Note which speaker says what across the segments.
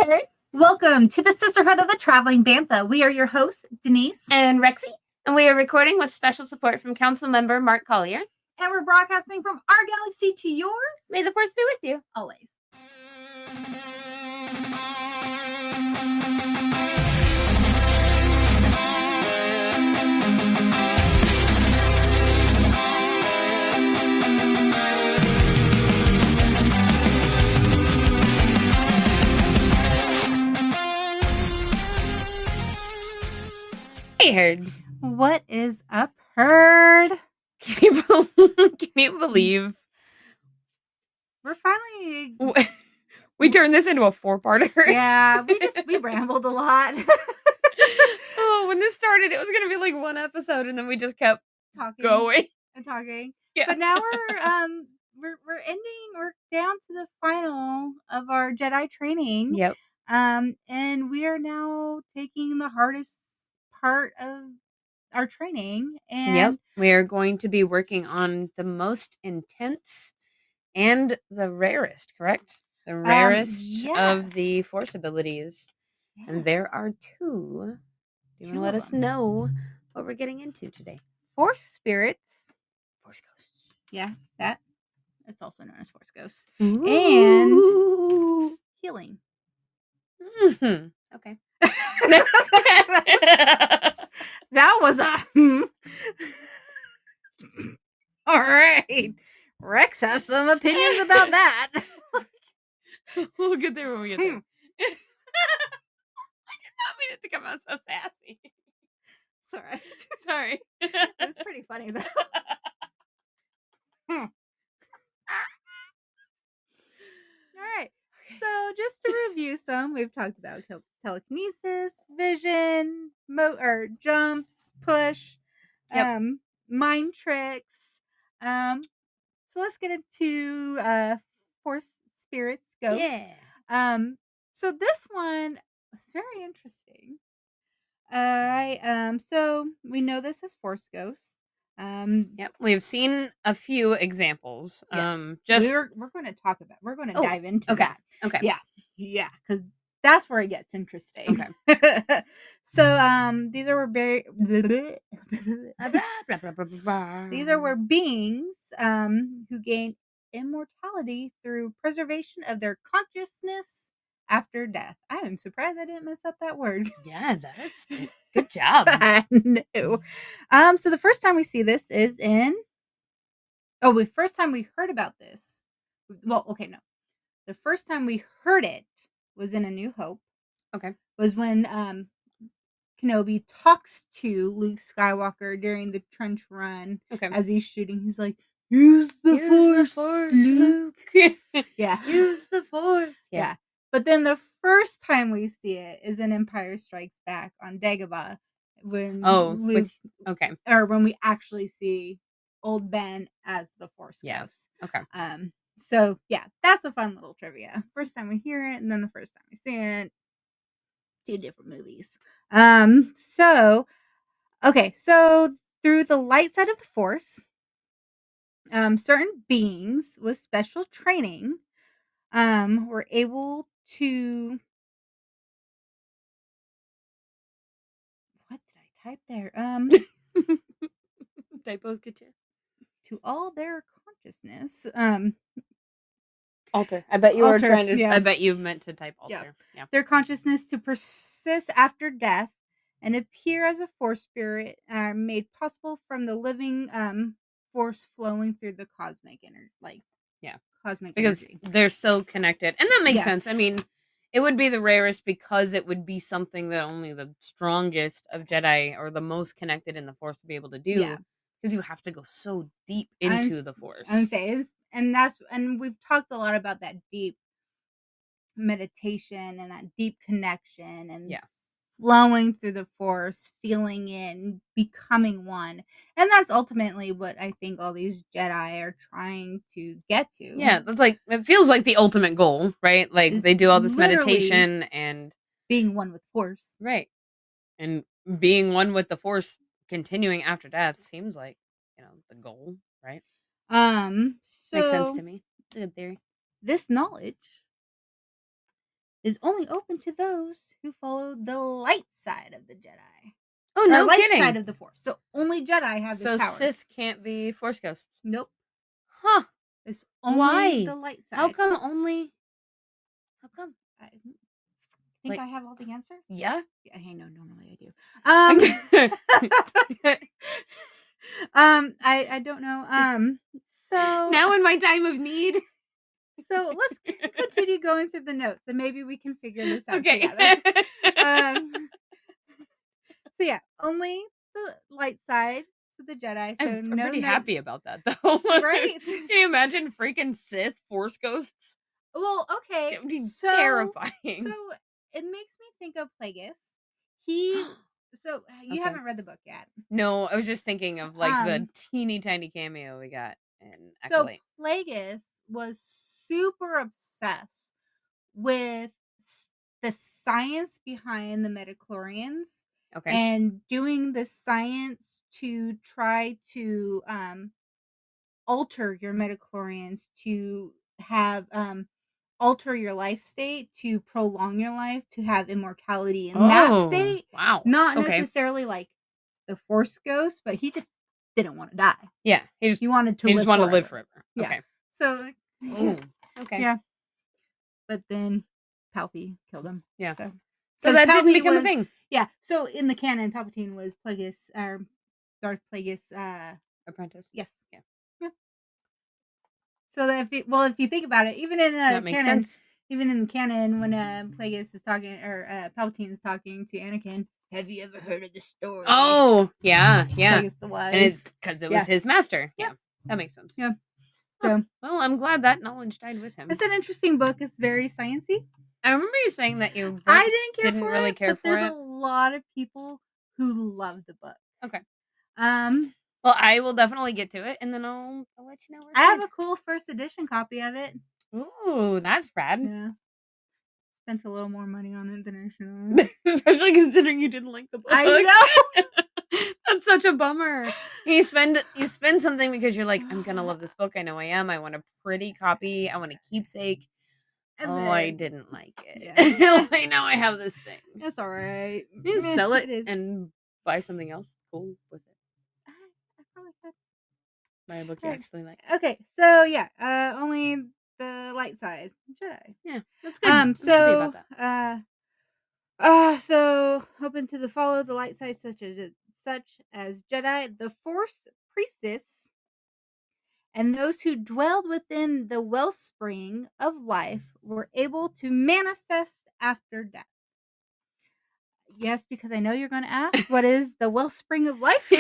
Speaker 1: there! Welcome to the Sisterhood of the Traveling Bantha. We are your hosts, Denise
Speaker 2: and Rexy, and we are recording with special support from Council Member Mark Collier.
Speaker 1: And we're broadcasting from our galaxy to yours.
Speaker 2: May the Force be with you.
Speaker 1: Always.
Speaker 2: Hey, Herd.
Speaker 1: What is up, Herd?
Speaker 2: Can you believe
Speaker 1: we're finally...
Speaker 2: we turned this into a 4-parter?
Speaker 1: Yeah, we rambled a lot.
Speaker 2: Oh, when this started, it was going to be like one episode, and then we just kept going.
Speaker 1: And talking.
Speaker 2: Yeah.
Speaker 1: But now we're ending, we're down to the final of our Jedi training.
Speaker 2: Yep.
Speaker 1: And we are now taking the hardest part of our training. And
Speaker 2: yep. We are going to be working on the most intense and the rarest, correct? The rarest of the Force abilities. Yes. And there are 2. Do you want to let us know what we're getting into today?
Speaker 1: Force spirits.
Speaker 2: Force ghosts.
Speaker 1: Yeah, it's also known as Force ghosts.
Speaker 2: Ooh.
Speaker 1: And healing.
Speaker 2: Mm-hmm. Okay.
Speaker 1: That was a... All right. Rex has some opinions about that.
Speaker 2: We'll get there when we get there. I did not mean it to come out so sassy. Sorry.
Speaker 1: It was pretty funny, though. All right. So just to review some, we've talked about telekinesis, vision, jumps, push, mind tricks. So let's get into Force spirits, ghosts.
Speaker 2: Yeah.
Speaker 1: So this one is very interesting. So we know this is Force ghosts.
Speaker 2: Yep, we've seen a few examples.
Speaker 1: Yes. We're going to talk about. We're going to dive into that.
Speaker 2: Okay.
Speaker 1: Yeah, because that's where it gets interesting. Okay. So these are very these are where beings who gain immortality through preservation of their consciousness after death. I am surprised I didn't mess up that word.
Speaker 2: Yeah, that's good job.
Speaker 1: No. So the first time we see this is in... the first time we heard about this. Well, okay, no. The first time we heard it was in A New Hope.
Speaker 2: Okay.
Speaker 1: Was when Kenobi talks to Luke Skywalker during the trench run.
Speaker 2: Okay.
Speaker 1: As he's shooting, he's like, use the force, Luke. Yeah.
Speaker 2: Use the Force.
Speaker 1: Yeah. But then the first time we see it is in Empire Strikes Back on Dagobah. When Luke... Or when we actually see old Ben as the Force ghost.
Speaker 2: Okay.
Speaker 1: So yeah, that's a fun little trivia. First time we hear it, and then the first time we see it. 2 different movies. So through the light side of the Force, certain beings with special training were able to... What did I type there?
Speaker 2: Typos get you.
Speaker 1: To all their consciousness.
Speaker 2: Alter. I bet you were trying to...
Speaker 1: Yeah.
Speaker 2: I bet you meant to type alter. Yeah.
Speaker 1: Their consciousness to persist after death and appear as a Force spirit made possible from the living Force flowing through the cosmic energy. Cosmic
Speaker 2: because
Speaker 1: energy.
Speaker 2: They're so connected. And that makes sense. I mean, it would be the rarest because it would be something that only the strongest of Jedi or the most connected in the Force to be able to do. Yeah. Because you have to go so deep into the Force.
Speaker 1: I would say, and we've talked a lot about that deep meditation and that deep connection and flowing through the Force, feeling it, and becoming one. And that's ultimately what I think all these Jedi are trying to get to.
Speaker 2: Yeah, that's it feels like the ultimate goal, right? Like they do all this meditation and
Speaker 1: being one with the Force.
Speaker 2: Right. And being one with the Force continuing after death seems like, the goal, right?
Speaker 1: So
Speaker 2: makes sense to me. It's a good theory.
Speaker 1: This knowledge is only open to those who follow the light side of the Jedi.
Speaker 2: Oh, no
Speaker 1: light
Speaker 2: kidding.
Speaker 1: side of the Force. So only Jedi have this power.
Speaker 2: So Sith can't be Force ghosts.
Speaker 1: Nope.
Speaker 2: Huh.
Speaker 1: It's only
Speaker 2: Why?
Speaker 1: the light side.
Speaker 2: How come only? How come?
Speaker 1: I think I have all the answers?
Speaker 2: Yeah.
Speaker 1: I know normally I do. I don't know. So
Speaker 2: now in my time of need.
Speaker 1: So let's continue going through the notes, and maybe we can figure this out together. So yeah, only the light side to the Jedi. So
Speaker 2: I'm pretty happy about that, though.
Speaker 1: Right?
Speaker 2: Can you imagine freaking Sith Force ghosts?
Speaker 1: Well, okay.
Speaker 2: That would be terrifying.
Speaker 1: So it makes me think of Plagueis. So you haven't read the book yet.
Speaker 2: No, I was just thinking of like the teeny tiny cameo we got in
Speaker 1: Acolyte. So Plagueis was super obsessed with the science behind the midichlorians. Okay. And doing the science to try to alter your midichlorians to have alter your life state to prolong your life to have immortality in that state.
Speaker 2: Wow.
Speaker 1: Not necessarily like the Force ghost, but he just didn't want to die.
Speaker 2: Yeah.
Speaker 1: He wanted to live forever.
Speaker 2: Yeah. Okay.
Speaker 1: So
Speaker 2: okay.
Speaker 1: Yeah. But then Palpy killed him.
Speaker 2: Yeah. So that didn't become a thing.
Speaker 1: Yeah. So in the canon, Palpatine was Plagueis, Darth Plagueis
Speaker 2: apprentice.
Speaker 1: Yes. Yeah. So that if you think about it, even in
Speaker 2: that makes
Speaker 1: canon,
Speaker 2: sense.
Speaker 1: Even in the canon, when Plagueis is talking or Palpatine is talking to Anakin, have you ever heard of the story?
Speaker 2: Oh, yeah.
Speaker 1: Plagueis the Wise.
Speaker 2: And it's because it was his master. Yeah. That makes sense.
Speaker 1: Yeah. So,
Speaker 2: well, I'm glad that knowledge died with him.
Speaker 1: It's an interesting book. It's very sciencey.
Speaker 2: I remember you saying that you
Speaker 1: I didn't
Speaker 2: really care for it.
Speaker 1: There's a lot of people who love the book.
Speaker 2: Okay. Well, I will definitely get to it, and then I'll let you know.
Speaker 1: I have a cool first edition copy of it.
Speaker 2: Ooh, that's rad.
Speaker 1: Yeah. Spent a little more money on it than I should have.
Speaker 2: Especially considering you didn't like the book.
Speaker 1: I know.
Speaker 2: That's such a bummer. You spend something because you're like, I'm gonna love this book. I know I am. I want a pretty copy. I want a keepsake. And I didn't like it. Yeah. I know I have this thing.
Speaker 1: That's all right.
Speaker 2: You can sell it and buy something else cool with it.
Speaker 1: I probably could.
Speaker 2: Buy a book you actually like.
Speaker 1: Okay, so yeah, only the light side Jedi.
Speaker 2: Yeah, that's good. I'm happy about
Speaker 1: that. So open to the follow the light side such as Jedi, the Force priestess, and those who dwelled within the wellspring of life were able to manifest after death. Yes, because I know you're going to ask, what is the wellspring of life?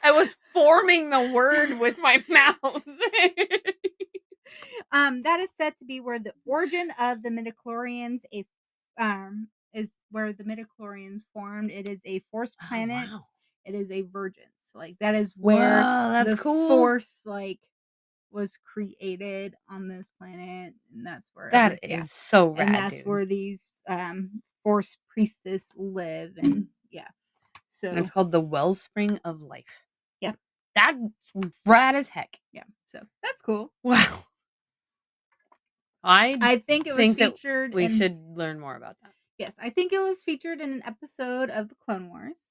Speaker 2: I was forming the word with my mouth.
Speaker 1: That is said to be where the origin of the midichlorians is where the midichlorians formed. It is a Force planet. Oh, wow. It is a virgin. Like that is where the Force was created on this planet, and that's where
Speaker 2: that is so rad.
Speaker 1: And that's where these Force priestess live, and so
Speaker 2: and it's called the Wellspring of Life.
Speaker 1: Yeah,
Speaker 2: that's rad as heck.
Speaker 1: Yeah, so that's cool.
Speaker 2: Wow.
Speaker 1: I think it was featured.
Speaker 2: We should learn more about that.
Speaker 1: Yes, I think it was featured in an episode of the Clone Wars.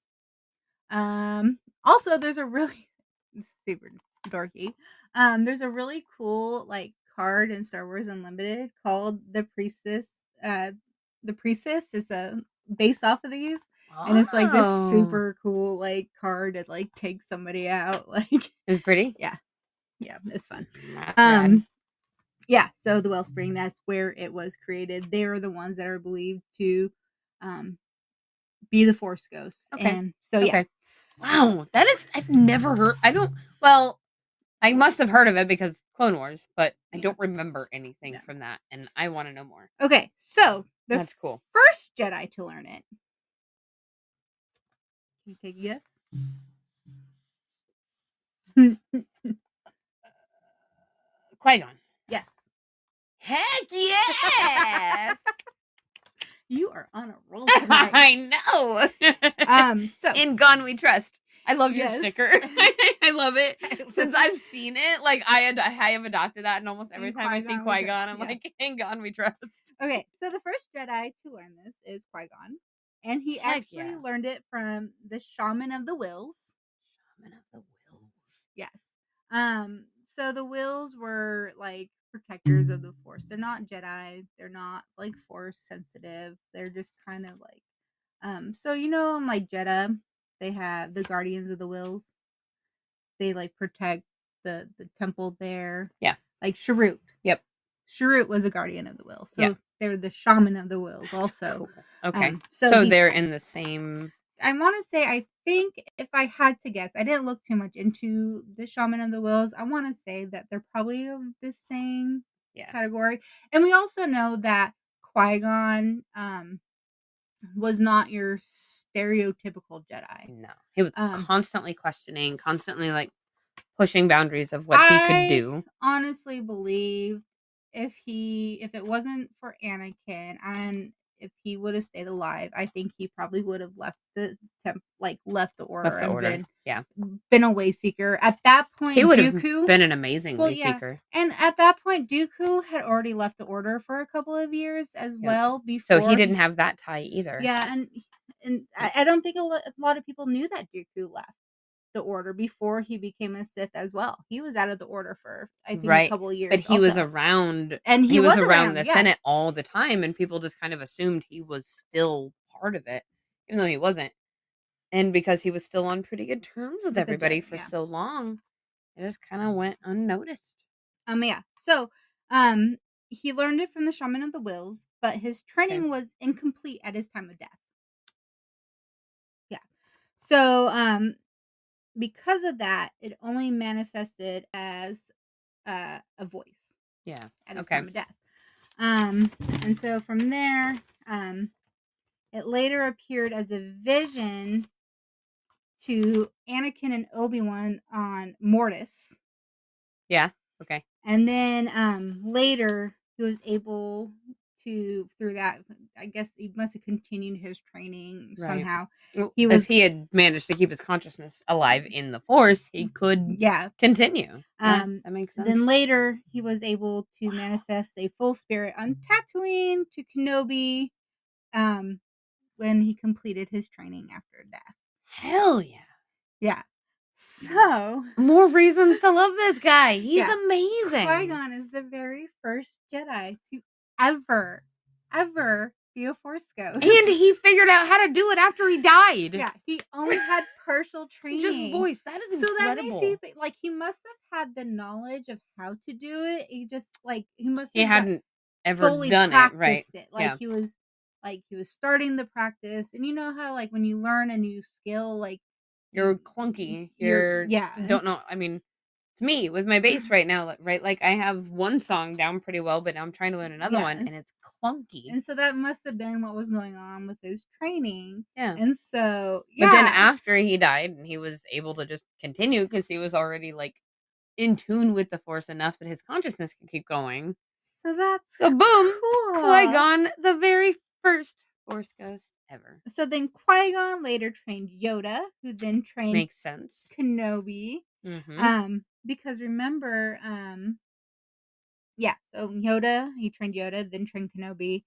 Speaker 1: Also, there's a really super dorky. There's a really cool card in Star Wars Unlimited called the Priestess. The Priestess is based off of these, and it's this super cool card that takes somebody out.
Speaker 2: It's pretty.
Speaker 1: Yeah, it's fun.
Speaker 2: That's rad.
Speaker 1: Yeah, so the Wellspring, that's where it was created. They're the ones that are believed to be the Force ghosts. Okay. And so, yeah.
Speaker 2: Okay. Wow, that is, I've never heard, I must have heard of it because Clone Wars, but I don't remember anything from that, and I want to know more.
Speaker 1: Okay, so
Speaker 2: that's cool.
Speaker 1: First Jedi to learn it. Can you take a guess?
Speaker 2: Qui-Gon.
Speaker 1: Yes.
Speaker 2: Heck yeah!
Speaker 1: You are on a roll tonight.
Speaker 2: I know.
Speaker 1: So
Speaker 2: in Gone We Trust. I love your sticker. I love it. Since I've seen it, like I have adopted that, and almost every time I see Qui-Gon, I'm like, "In God we trust."
Speaker 1: Okay, so the first Jedi to learn this is Qui-Gon, and he actually learned it from the Shaman of the Wills.
Speaker 2: Shaman of the Wills.
Speaker 1: Yes. So the Wills were like protectors of the Force. They're not Jedi. They're not like Force sensitive. They're just kind of like, so like Jeddah, they have the Guardians of the Wills. They like protect the temple there.
Speaker 2: Yeah.
Speaker 1: Like Sharut.
Speaker 2: Yep.
Speaker 1: Sharut was a guardian of the Wills. So they're the Shaman of the Wills. That's also.
Speaker 2: Cool. Okay. So they're in the same.
Speaker 1: I want to say, I think if I had to guess, I didn't look too much into the Shaman of the Wills. I want to say that they're probably of the same category. And we also know that Qui-Gon was not your stereotypical Jedi.
Speaker 2: No. He was constantly questioning, constantly like pushing boundaries of what he could do.
Speaker 1: I honestly believe if it wasn't for Anakin and if he would have stayed alive, I think he probably would have left the order and been a way seeker. At that point,
Speaker 2: he would have been an amazing way seeker.
Speaker 1: And at that point, Dooku had already left the order for a couple of years as well. Before,
Speaker 2: so he didn't have that tie either.
Speaker 1: Yeah, and I don't think a lot of people knew that Dooku left the order before he became a Sith as well. He was out of the order for I think a couple of years.
Speaker 2: But he was around, and he was around the Senate all the time, and people just kind of assumed he was still part of it, even though he wasn't. And because he was still on pretty good terms with everybody for so long, it just kind of went unnoticed.
Speaker 1: So, he learned it from the Shaman of the Wills, but his training was incomplete at his time of death. Yeah. So, because of that, it only manifested as a voice.
Speaker 2: Yeah.
Speaker 1: At his time of death. And so from there, it later appeared as a vision to Anakin and Obi-Wan on Mortis.
Speaker 2: Yeah. Okay.
Speaker 1: And then later he was able to, through that, I guess he must have continued his training somehow.
Speaker 2: If he had managed to keep his consciousness alive in the Force, he could continue. That makes sense.
Speaker 1: Then later he was able to manifest a full spirit on Tatooine to Kenobi when he completed his training after death.
Speaker 2: Hell yeah.
Speaker 1: Yeah. So
Speaker 2: more reasons to love this guy. He's amazing.
Speaker 1: Qui-Gon is the very first Jedi to ever be a Force ghost.
Speaker 2: And he figured out how to do it after he died.
Speaker 1: Yeah, he only had partial training.
Speaker 2: Just voice. That is incredible. So that makes you think,
Speaker 1: like, he must have had the knowledge of how to do it. He just, like,
Speaker 2: he hadn't ever done it, right?
Speaker 1: Like, he was starting the practice. And you know how, like, when you learn a new skill, like,
Speaker 2: you're clunky. You don't know. I mean, it's me with my bass right now, right? Like, I have one song down pretty well, but now I'm trying to learn another one, and it's clunky.
Speaker 1: And so that must have been what was going on with his training.
Speaker 2: Yeah.
Speaker 1: And so,
Speaker 2: But then after he died, and he was able to just continue because he was already, like, in tune with the Force enough that his consciousness could keep going.
Speaker 1: So
Speaker 2: boom, cool. Qui-Gon, the very first Force ghost ever.
Speaker 1: So then Qui-Gon later trained Yoda, who then trained
Speaker 2: makes sense
Speaker 1: Kenobi.
Speaker 2: Mm-hmm.
Speaker 1: Because remember, so Yoda, he trained Yoda, then trained Kenobi.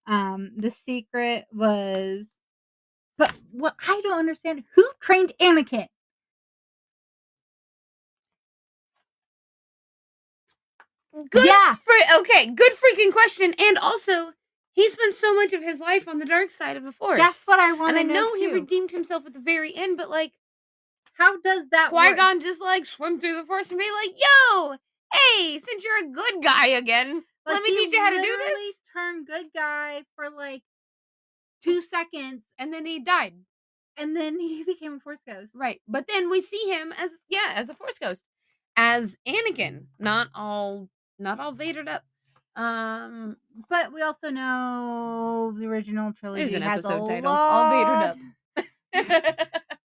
Speaker 1: The secret was, but what I don't understand, who trained Anakin?
Speaker 2: Good freaking question. And also, he spent so much of his life on the dark side of the Force.
Speaker 1: That's what I want to know.
Speaker 2: And I know he redeemed himself at the very end, but, like,
Speaker 1: how does that
Speaker 2: Qui-Gon just, like, swim through the Force and be like, yo, hey, since you're a good guy again, let me teach you how to do this?
Speaker 1: He turned good guy for, like, 2 seconds.
Speaker 2: And then he died.
Speaker 1: And then he became a Force ghost.
Speaker 2: Right. But then we see him as a Force ghost. As Anakin. Not all Vadered up.
Speaker 1: But we also know the original trilogy
Speaker 2: has an
Speaker 1: episode
Speaker 2: has a title. All Vadered up.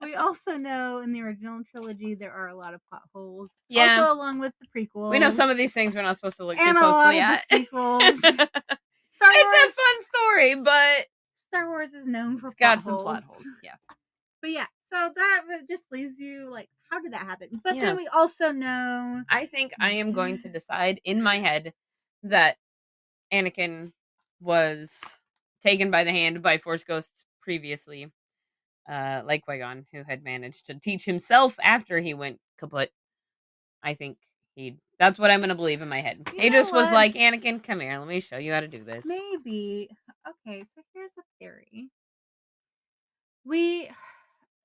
Speaker 1: We also know in the original trilogy there are a lot of plot holes.
Speaker 2: Yeah.
Speaker 1: Also, along with the prequels.
Speaker 2: We know some of these things we're not supposed to look too closely at.
Speaker 1: The sequels.
Speaker 2: It's a fun story, but
Speaker 1: Star Wars is known for
Speaker 2: plot holes. Yeah.
Speaker 1: But yeah, So that just leaves you like, how did that happen? But then we also know.
Speaker 2: I think I am going to decide in my head that Anakin was taken by the hand by Force ghosts previously, like Qui-Gon, who had managed to teach himself after he went kaput. I think that's what I'm going to believe in my head. He just was like, Anakin, come here. Let me show you how to do this.
Speaker 1: Maybe. Okay, so here's a theory.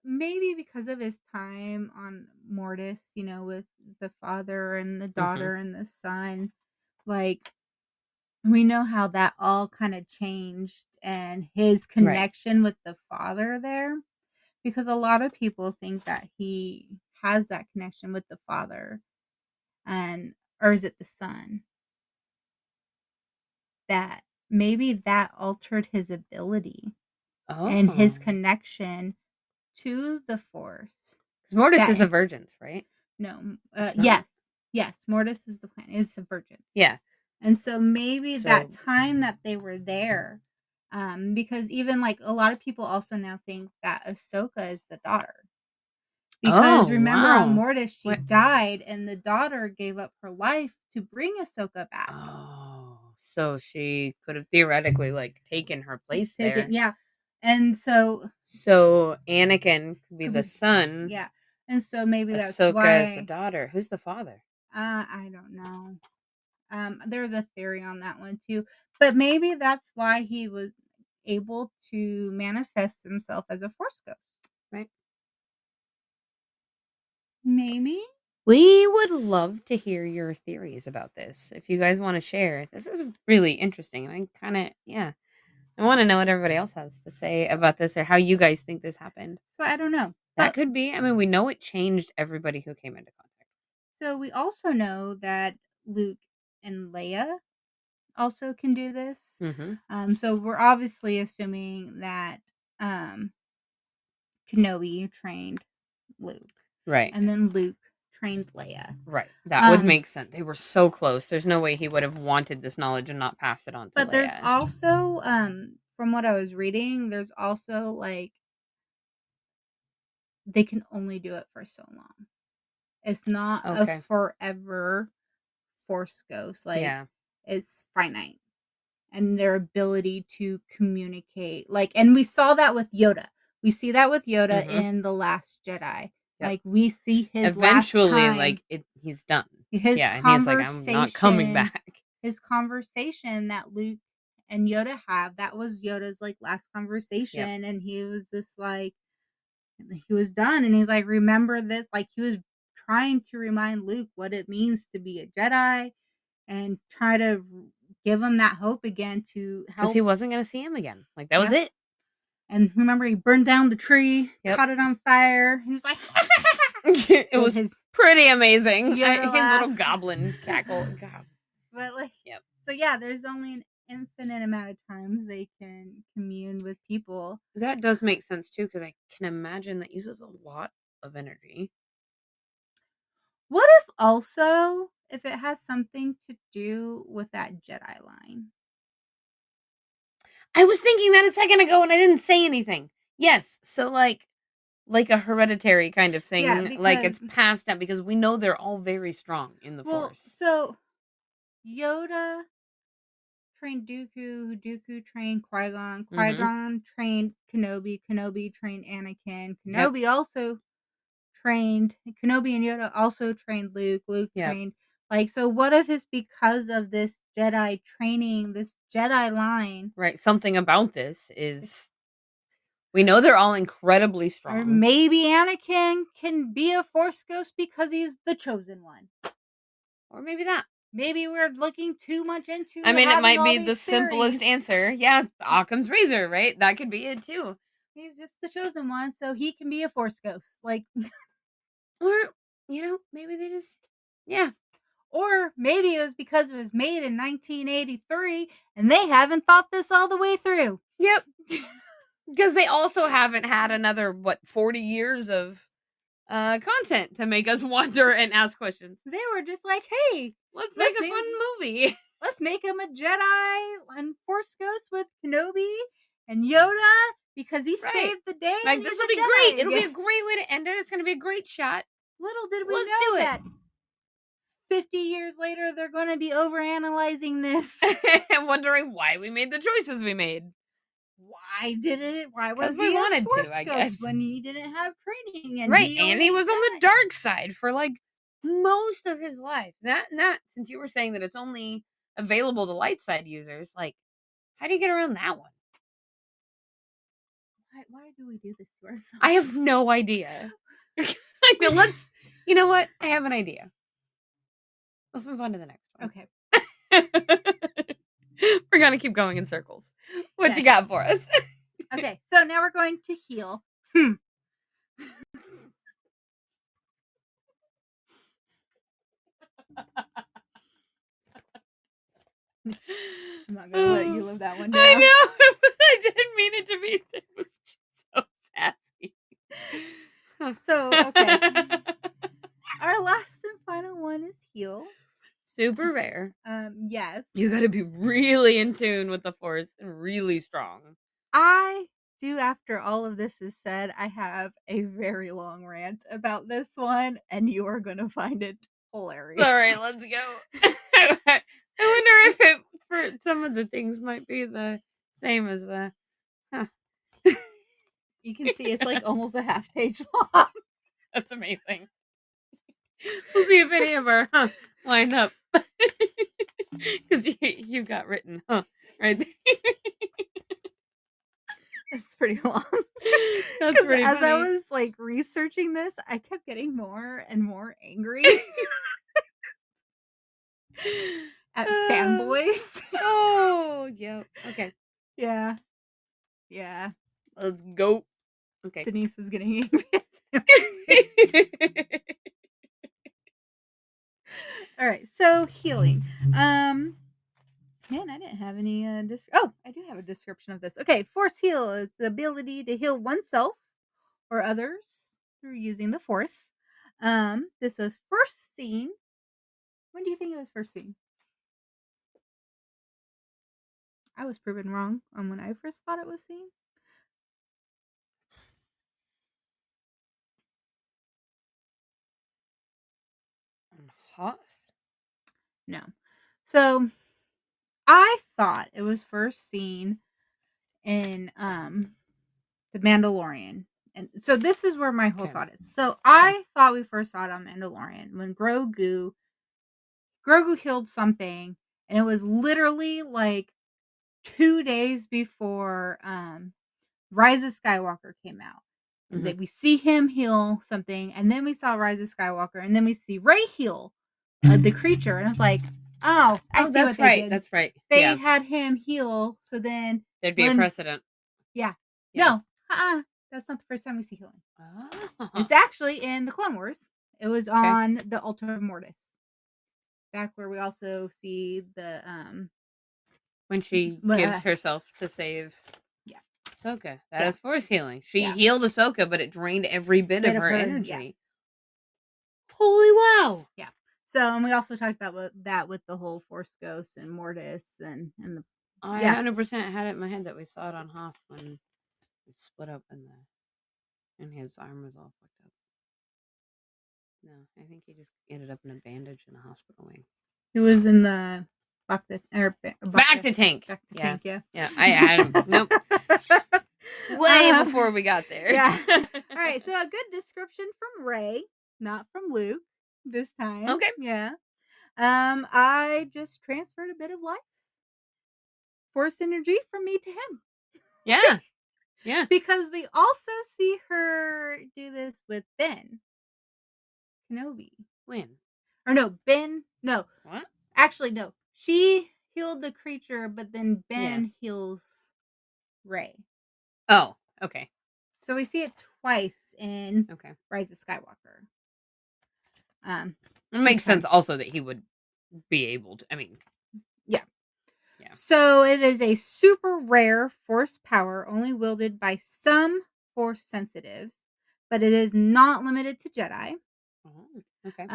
Speaker 1: Maybe because of his time on Mortis, with the father and the daughter and the son, like, we know how that all kind of changed and his connection with the father there. Because a lot of people think that he has that connection with the father, or is it the son? That maybe that altered his ability and his connection to the Force.
Speaker 2: Because Mortis is a Virgins, right?
Speaker 1: No. Yes. Mortis is the planet. Is a Virgins.
Speaker 2: Yeah.
Speaker 1: And so maybe that time that they were there, because even like a lot of people also now think that Ahsoka is the daughter. Because remember on Mortis, she died and the daughter gave up her life to bring Ahsoka back.
Speaker 2: Oh, so she could have theoretically like taken her place there.
Speaker 1: Yeah. And so
Speaker 2: Anakin could be the son.
Speaker 1: Yeah. And so maybe that's
Speaker 2: Ahsoka
Speaker 1: why
Speaker 2: is the daughter. Who's the father?
Speaker 1: I don't know. There's a theory on that one too. But maybe that's why he was able to manifest himself as a Force ghost.
Speaker 2: Right.
Speaker 1: Maybe.
Speaker 2: We would love to hear your theories about this. If you guys want to share, this is really interesting. I want to know what everybody else has to say about this or how you guys think this happened.
Speaker 1: So I don't know.
Speaker 2: That could be. I mean, we know it changed everybody who came into contact.
Speaker 1: So we also know that Luke and Leia also can do this. So we're obviously assuming that Kenobi trained Luke.
Speaker 2: Right.
Speaker 1: And then Luke trained Leia.
Speaker 2: Right. That would make sense. They were so close. There's no way he would have wanted this knowledge and not passed it on to Leia.
Speaker 1: But there's also, from what I was reading, there's also like they can only do it for so long. It's not a forever Force ghost. Like it's finite. And their ability to communicate. And we saw that with Yoda. We see that with Yoda in The Last Jedi. Yep. Like we see his
Speaker 2: eventually
Speaker 1: last time,
Speaker 2: he's done.
Speaker 1: And he's like, I'm not coming back. His conversation that Luke and Yoda have, that was Yoda's like last conversation. Yep. And he was just like, he was done. And he's like, remember this. Like he was trying to remind Luke what it means to be a Jedi and try to give him that hope again to help.
Speaker 2: Because he wasn't going to see him again. Like that was it.
Speaker 1: And remember, he burned down the tree, caught it on fire. He was like,
Speaker 2: it was pretty amazing. His little goblin cackle.
Speaker 1: But so yeah, there's only an infinite amount of times they can commune with people.
Speaker 2: That does make sense too, because I can imagine that uses a lot of energy.
Speaker 1: What if also, if it has something to do with that Jedi line?
Speaker 2: I was thinking that a second ago and I didn't say anything. Yes. So like a hereditary kind of thing. Yeah, like it's passed down because we know they're all very strong in the Force.
Speaker 1: So Yoda trained Dooku, Dooku trained Qui-Gon, Qui-Gon trained Kenobi, Kenobi trained Anakin, Kenobi also trained, Kenobi and Yoda also trained Luke, Luke trained, so what if it's because of this Jedi training, this Jedi line?
Speaker 2: Right, something about this is, we know they're all incredibly strong.
Speaker 1: Or maybe Anakin can be a Force ghost because he's the chosen one.
Speaker 2: Or maybe that.
Speaker 1: Maybe we're looking too much into
Speaker 2: it might be the simplest answer. Yeah, Occam's razor, right? That could be it too.
Speaker 1: He's just the chosen one, so he can be a Force ghost.
Speaker 2: Or, maybe they just,
Speaker 1: Or maybe it was because it was made in 1983 and they haven't thought this all the way through.
Speaker 2: Yep. Because they also haven't had another, 40 years of content to make us wonder and ask questions.
Speaker 1: They were just like, hey,
Speaker 2: let's make a fun movie.
Speaker 1: Let's make him a Jedi and Force ghost with Kenobi And Yoda, because he saved the day.
Speaker 2: Like,
Speaker 1: and
Speaker 2: this
Speaker 1: he's
Speaker 2: will
Speaker 1: a
Speaker 2: be
Speaker 1: Jedi
Speaker 2: great. It'll
Speaker 1: again.
Speaker 2: be a great way to end it. It's going to be a great shot.
Speaker 1: Little did we
Speaker 2: Let's
Speaker 1: know
Speaker 2: do it.
Speaker 1: that 50 years later, they're going to be overanalyzing this.
Speaker 2: And wondering why we made the choices we made.
Speaker 1: Why was
Speaker 2: we
Speaker 1: he
Speaker 2: wanted
Speaker 1: a Force
Speaker 2: to, I
Speaker 1: ghost
Speaker 2: guess.
Speaker 1: when he didn't have training? And
Speaker 2: right, and he was on the dark side for, like, most of his life. That since you were saying that it's only available to light side users, like, how do you get around that one?
Speaker 1: Why do we do this to ourselves?
Speaker 2: I have no idea. You know what? I have an idea. Let's move on to the next one.
Speaker 1: Okay.
Speaker 2: We're going to keep going in circles. What you got for us?
Speaker 1: Okay, so now we're going to heal. I'm not going to let you live that one down.
Speaker 2: I know, but I didn't mean it to be. It was so sassy.
Speaker 1: So, okay. Our last and final one is heal.
Speaker 2: Super rare.
Speaker 1: Yes.
Speaker 2: You got to be really in tune with the Force and really strong.
Speaker 1: I do, after all of this is said, I have a very long rant about this one, and you are going to find it hilarious.
Speaker 2: All right, let's go. I wonder if it, for some of the things, might be the same as the...
Speaker 1: You can see it's like almost a half page long.
Speaker 2: That's amazing. We'll see if any of our line up. Because you got written, right there.
Speaker 1: It's pretty long.
Speaker 2: That's pretty
Speaker 1: as
Speaker 2: funny.
Speaker 1: I was like researching this, I kept getting more and more angry at fanboys.
Speaker 2: Oh, yeah. Okay.
Speaker 1: Yeah. Yeah.
Speaker 2: Let's go. Okay.
Speaker 1: Denise is getting angry. All right. So healing. Man, I didn't have any I do have a description of this. Okay, Force heal is the ability to heal oneself or others through using the Force. This was first seen. When do you think it was first seen? I was proven wrong on when I first thought it was seen.
Speaker 2: On Hoth?
Speaker 1: No. So I thought it was first seen in The Mandalorian. And so this is where my whole thought is. So I thought we first saw it on Mandalorian when Grogu healed something, and it was literally like 2 days before Rise of Skywalker came out. And then we see him heal something, and then we saw Rise of Skywalker, and then we see Rey heal the creature, and I was like, oh, I see what they did.
Speaker 2: That's right.
Speaker 1: They had him heal, so then
Speaker 2: there'd be a precedent.
Speaker 1: Yeah. No, that's not the first time we see healing. It's actually in the Clone Wars. It was on the altar of Mortis. Back where we also see the
Speaker 2: when she gives herself to save Ahsoka. That is Force healing. She healed Ahsoka, but it drained every bit of her energy. Yeah. Holy wow.
Speaker 1: Yeah. So, and we also talked about that with the whole Force Ghost and Mortis and the...
Speaker 2: I 100% had it in my head that we saw it on Hoth when it split up and his arm was all fucked up. No, I think he just ended up in a bandage in a hospital wing.
Speaker 1: He was in the back to tank.
Speaker 2: Yeah. I had him. Nope. Way before we got there.
Speaker 1: Yeah. All right. So a good description from Rey, not from Luke this time.
Speaker 2: Okay.
Speaker 1: Yeah. I just transferred a bit of life, Force energy from me to him.
Speaker 2: Yeah. Yeah.
Speaker 1: Because we also see her do this with Ben Kenobi.
Speaker 2: When?
Speaker 1: Or no, Ben. No.
Speaker 2: What?
Speaker 1: Actually, no. She healed the creature, but then Ben heals Rey.
Speaker 2: Oh, okay.
Speaker 1: So we see it twice in Rise of Skywalker.
Speaker 2: It makes sense also that he would be able to. I mean,
Speaker 1: yeah. So it is a super rare Force power only wielded by some Force sensitives, but it is not limited to Jedi.
Speaker 2: Oh, okay.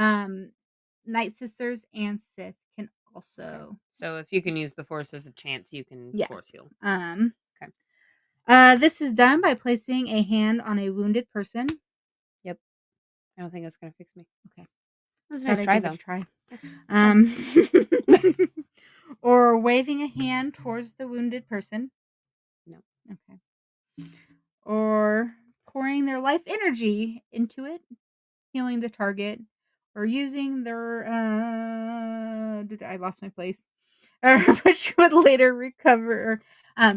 Speaker 1: Night Sisters and Sith can also.
Speaker 2: So if you can use the Force as a chance, you can Force heal.
Speaker 1: Okay. This is done by placing a hand on a wounded person.
Speaker 2: Yep. I don't think that's gonna fix me.
Speaker 1: Okay.
Speaker 2: That was a nice try, though.
Speaker 1: Try. Or waving a hand towards the wounded person.
Speaker 2: No.
Speaker 1: Okay. Or pouring their life energy into it, healing the target, or using their I lost my place. Or which would later recover.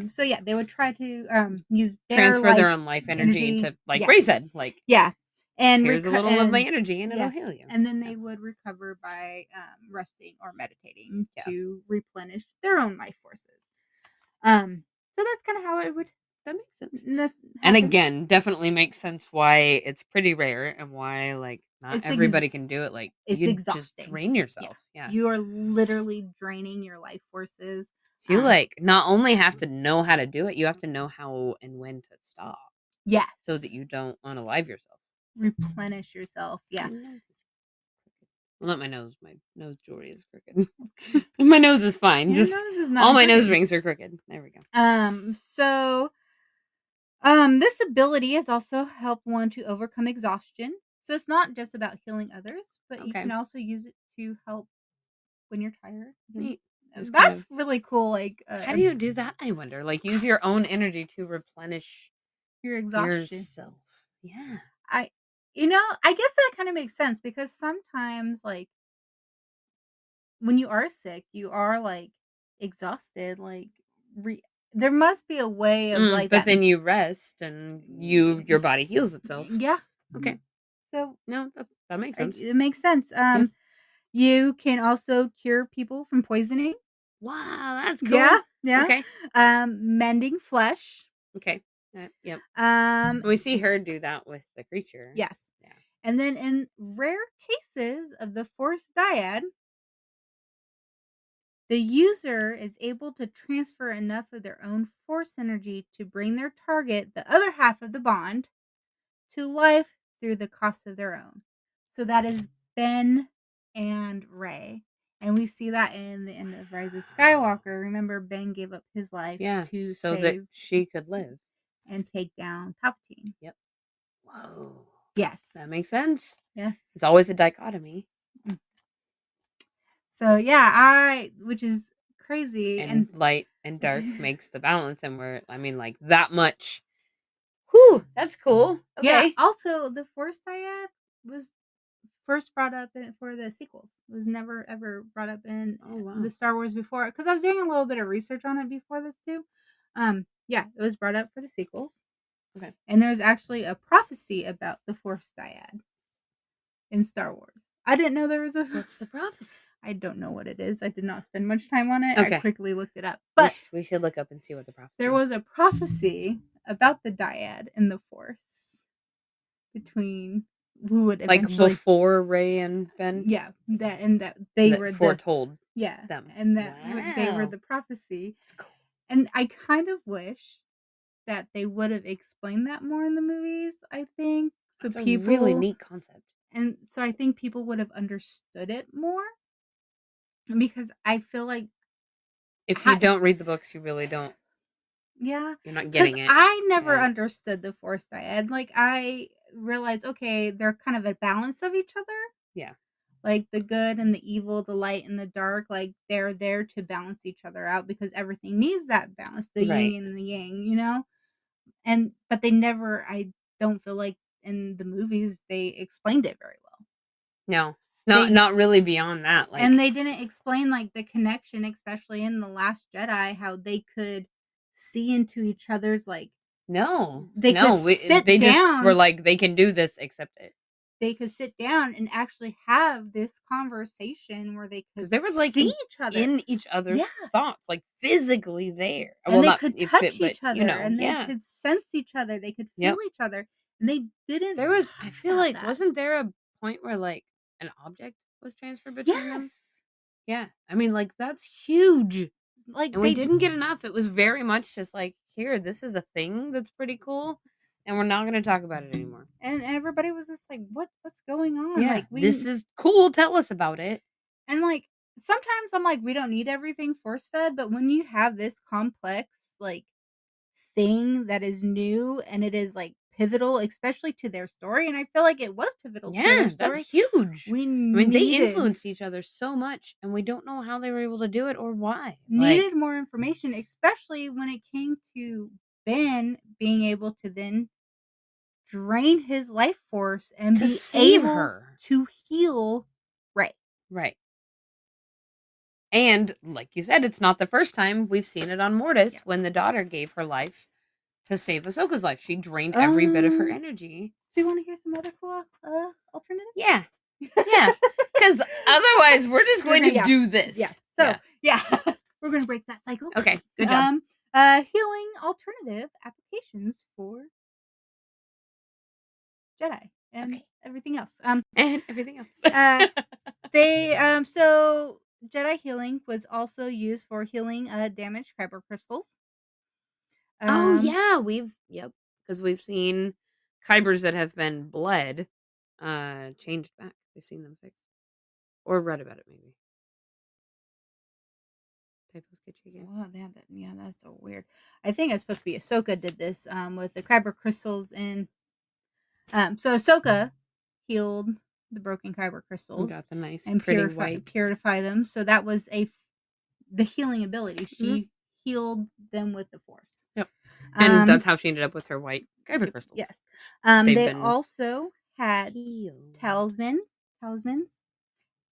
Speaker 1: So yeah, they would try to use their
Speaker 2: transfer their own life energy into, like Ray said, like,
Speaker 1: yeah, and
Speaker 2: here's a little of my energy and it'll heal you.
Speaker 1: And then they would recover by resting or meditating to replenish their own life forces. So that's kind of how it would.
Speaker 2: That makes sense. And again, definitely makes sense why it's pretty rare and why, like, not everybody can do it. Like,
Speaker 1: it's exhausting.
Speaker 2: Just drain yourself. Yeah.
Speaker 1: You are literally draining your life forces.
Speaker 2: So you, like, not only have to know how to do it, you have to know how and when to stop.
Speaker 1: Yes.
Speaker 2: So that you don't unalive yourself.
Speaker 1: Replenish yourself. Yeah.
Speaker 2: Well, not my nose. My nose jewelry is crooked. My nose is fine. Your just nose is not all my nose rings are crooked. There we go.
Speaker 1: So this ability has also helped one to overcome exhaustion. So it's not just about healing others, but you can also use it to help when you're tired. Neat. That's really cool. Like,
Speaker 2: how do you do that? I wonder. Like, use your own energy to replenish
Speaker 1: your exhaustion
Speaker 2: yourself. Yeah.
Speaker 1: I guess that kind of makes sense because sometimes, like, when you are sick, you are, like, exhausted. Like, there must be a way of like
Speaker 2: but then you rest and your body heals itself.
Speaker 1: Yeah.
Speaker 2: Okay.
Speaker 1: So
Speaker 2: no, that makes sense.
Speaker 1: It makes sense. You can also cure people from poisoning.
Speaker 2: Wow, that's cool.
Speaker 1: Yeah. Okay. Mending flesh.
Speaker 2: Okay. Yep. We see her do that with the creature.
Speaker 1: Yes. Yeah. And then in rare cases of the Force dyad, the user is able to transfer enough of their own Force energy to bring their target, the other half of the bond, to life through the cost of their own. So that is Ben and Rey. And we see that in the end of Rise of Skywalker. Remember, Ben gave up his life to
Speaker 2: so
Speaker 1: save
Speaker 2: that she could live
Speaker 1: and take down Palpatine.
Speaker 2: Yep. Whoa.
Speaker 1: Yes.
Speaker 2: That makes sense.
Speaker 1: Yes.
Speaker 2: It's always a dichotomy.
Speaker 1: So yeah, which is crazy.
Speaker 2: And light and dark makes the balance, and like that much. Whew, that's cool. Okay.
Speaker 1: Yeah. Also, the Force dyad was first brought up for the sequels. It was never ever brought up in the Star Wars before, because I was doing a little bit of research on it before this too. Yeah, it was brought up for the sequels.
Speaker 2: Okay.
Speaker 1: And there's actually a prophecy about the Force dyad in Star Wars. I didn't know there was a.
Speaker 2: What's the prophecy?
Speaker 1: I don't know what it is. I did not spend much time on it.
Speaker 2: Okay.
Speaker 1: I quickly looked it up. But
Speaker 2: we should look up and see what the prophecy
Speaker 1: there was a prophecy about the dyad in the Force between who would eventually,
Speaker 2: like before Rey and Ben.
Speaker 1: Yeah, that they were
Speaker 2: foretold.
Speaker 1: Them, and that they were the prophecy. That's cool. And I kind of wish that they would have explained that more in the movies. I think so.
Speaker 2: That's a really neat concept,
Speaker 1: and so I think people would have understood it more. Because I feel like
Speaker 2: if you don't read the books, you really don't.
Speaker 1: Yeah,
Speaker 2: you're not getting it.
Speaker 1: I never understood the Force dyad. Like, I realized, okay, they're kind of a balance of each other.
Speaker 2: Yeah.
Speaker 1: Like the good and the evil, the light and the dark, like they're there to balance each other out because everything needs that balance, the yin and the yang, but they never, I don't feel like in the movies they explained it very well.
Speaker 2: No, not really beyond that.
Speaker 1: And they didn't explain like the connection, especially in The Last Jedi, how they could see into each other's they
Speaker 2: just were like, they can do this, accept it.
Speaker 1: They could sit down and actually have this conversation where they could
Speaker 2: were like
Speaker 1: see each other
Speaker 2: in each other's thoughts, like physically there.
Speaker 1: And they could touch each other, and they could sense each other. They could feel each other, and they didn't.
Speaker 2: There was, I feel like, wasn't there a point where like an object was transferred between them? Yeah, I mean, like, that's huge. Like, and we didn't get enough. It was very much just like, here, this is a thing that's pretty cool, and we're not going to talk about it anymore.
Speaker 1: And everybody was just like, what's going on?
Speaker 2: Yeah, like, this is cool. Tell us about it.
Speaker 1: And like, sometimes I'm like, we don't need everything force fed, but when you have this complex, like, thing that is new and it is like pivotal, especially to their story. And I feel like it was pivotal to their story.
Speaker 2: That's huge.
Speaker 1: We
Speaker 2: they influenced each other so much, and we don't know how they were able to do it or why.
Speaker 1: Needed more information, especially when it came to Ben being able to then drain his life force and
Speaker 2: to
Speaker 1: be
Speaker 2: save
Speaker 1: able
Speaker 2: her
Speaker 1: to heal Rey.
Speaker 2: Right. And like you said, it's not the first time we've seen it on Mortis when the daughter gave her life to save Ahsoka's life. She drained every bit of her energy.
Speaker 1: So you want to hear some other cool alternatives?
Speaker 2: Yeah. Yeah. Because otherwise we're just going to do this.
Speaker 1: Yeah. So yeah. We're going to break that cycle.
Speaker 2: Okay. Good job.
Speaker 1: Healing alternative applications for Jedi and everything else.
Speaker 2: And everything else.
Speaker 1: So Jedi healing was also used for healing damaged kyber crystals.
Speaker 2: Oh yeah, because we've seen kybers that have been bled changed back. We've seen them fixed. Or read about it maybe. Typos get you again.
Speaker 1: Well, that's so weird. I think it's supposed to be Ahsoka did this with the kyber crystals and so Ahsoka healed the broken kyber crystals.
Speaker 2: Got the nice
Speaker 1: and
Speaker 2: pretty white.
Speaker 1: Purified them. So that was the healing ability. She healed them with the Force.
Speaker 2: Yep. And that's how she ended up with her white kyber crystals.
Speaker 1: Yes. They also had talismans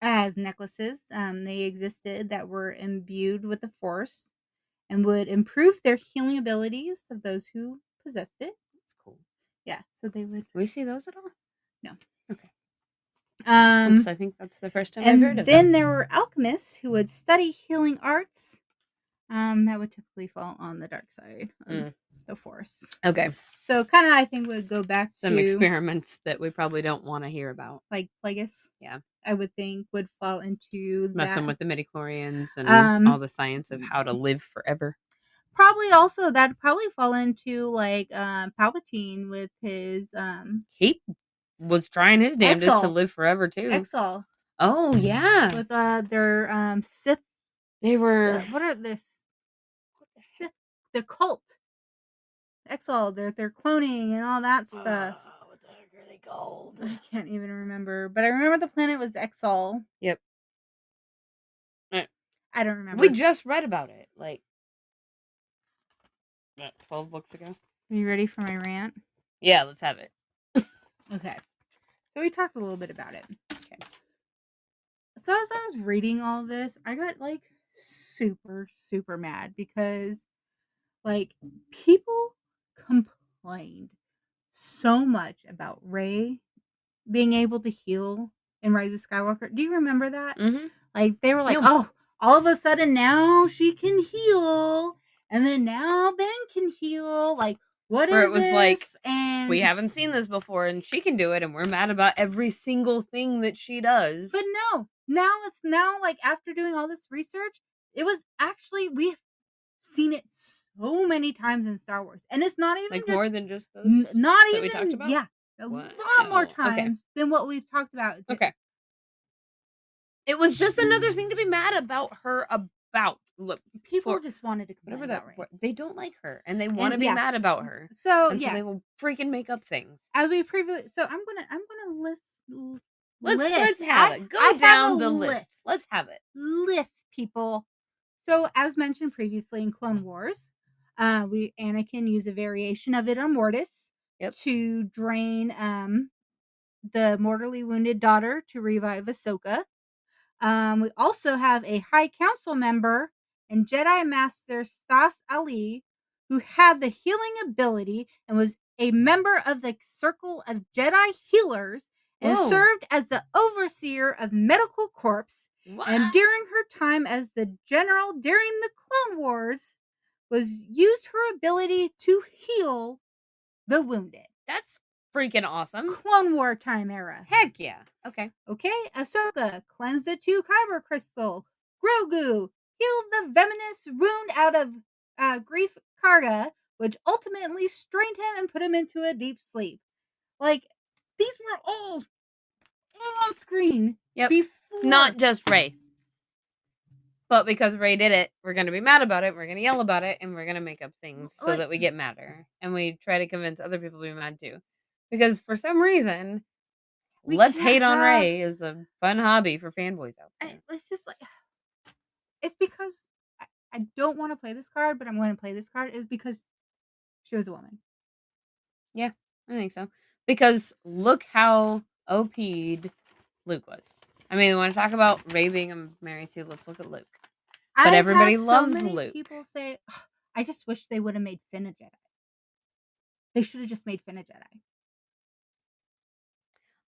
Speaker 1: as necklaces. They existed that were imbued with the Force and would improve their healing abilities of those who possessed it.
Speaker 2: That's cool.
Speaker 1: Yeah, so they would.
Speaker 2: Do we see those at all?
Speaker 1: No.
Speaker 2: Okay. Since I think that's the first time I've heard of
Speaker 1: them. And
Speaker 2: then
Speaker 1: there were alchemists who would study healing arts. That would typically fall on the dark side of the Force.
Speaker 2: Okay.
Speaker 1: So kind of I think would go back
Speaker 2: some
Speaker 1: to
Speaker 2: experiments that we probably don't want to hear about.
Speaker 1: Like Plagueis.
Speaker 2: Yeah.
Speaker 1: I would think would fall into
Speaker 2: messing with the midichlorians and all the science of how to live forever.
Speaker 1: Probably also that'd probably fall into like Palpatine with his
Speaker 2: he was trying his damnedest to live forever too.
Speaker 1: Exalt.
Speaker 2: Oh yeah.
Speaker 1: With their Sith.
Speaker 2: They were
Speaker 1: what are this? Sith, the cult. Exalt, they're cloning and all that stuff.
Speaker 2: What the heck are they called?
Speaker 1: I can't even remember, but I remember the planet was Exalt.
Speaker 2: Yep.
Speaker 1: I don't remember.
Speaker 2: We just read about it, like 12 books ago.
Speaker 1: Are you ready for my rant?
Speaker 2: Yeah, let's have it.
Speaker 1: Okay. So we talked a little bit about it. Okay. So as I was reading all this, I got like super, super mad because like people complained so much about Rey being able to heal in Rise of Skywalker. Do you remember that?
Speaker 2: Mm-hmm.
Speaker 1: Like they were like, oh, all of a sudden now she can heal, and then now Ben can heal. Like, what is this?
Speaker 2: It was like, and we haven't seen this before, and she can do it, and we're mad about every single thing that she does.
Speaker 1: But no, now like after doing all this research, it was actually we've seen it so many times in Star Wars, and it's not even
Speaker 2: like just, more than just those.
Speaker 1: Not
Speaker 2: that
Speaker 1: even
Speaker 2: we talked about.
Speaker 1: Yeah, a lot more times than what we've talked about.
Speaker 2: Okay. It was just another thing to be mad about her about. Look,
Speaker 1: people just wanted to complain about Rey.
Speaker 2: They don't like her, and they want to be mad about her.
Speaker 1: So
Speaker 2: so they will freaking make up things.
Speaker 1: As we previously, so I'm gonna list.
Speaker 2: Let's have it. Go down the list. Let's have it.
Speaker 1: List people. So as mentioned previously in Clone Wars, Anakin used a variation of it on Mortis to drain the mortally wounded daughter to revive Ahsoka. We also have a High Council member and Jedi Master Stas Ali, who had the healing ability and was a member of the Circle of Jedi Healers and served as the overseer of medical corps. What? And during her time as the general during the Clone Wars, was used her ability to heal the wounded.
Speaker 2: That's freaking awesome.
Speaker 1: Clone War time era.
Speaker 2: Heck yeah. Okay.
Speaker 1: Ahsoka cleansed the 2 kyber crystal. Grogu healed the venomous wound out of Grief Karga, which ultimately strained him and put him into a deep sleep. Like, these were all on screen.
Speaker 2: Yep. Before. Not just Rey. But because Rey did it, we're gonna be mad about it, we're gonna yell about it, and we're gonna make up things so
Speaker 1: Like,
Speaker 2: that we get madder. And we try to convince other people to be mad too. Because for some reason,
Speaker 1: we
Speaker 2: let's hate
Speaker 1: can't
Speaker 2: on
Speaker 1: have.
Speaker 2: Rey is a fun hobby for fanboys out there.
Speaker 1: It's just like it's because I don't want to play this card, but I'm going to play this card. Is because she was a woman.
Speaker 2: Yeah, I think so. Because look how OP'd Luke was. I mean, we want to talk about Rey being a Mary Sue. Let's look at Luke. But
Speaker 1: I've
Speaker 2: everybody
Speaker 1: had so
Speaker 2: loves
Speaker 1: many
Speaker 2: Luke.
Speaker 1: people say, "Ugh, I just wish they would have made Finn a Jedi. They should have just made Finn a Jedi."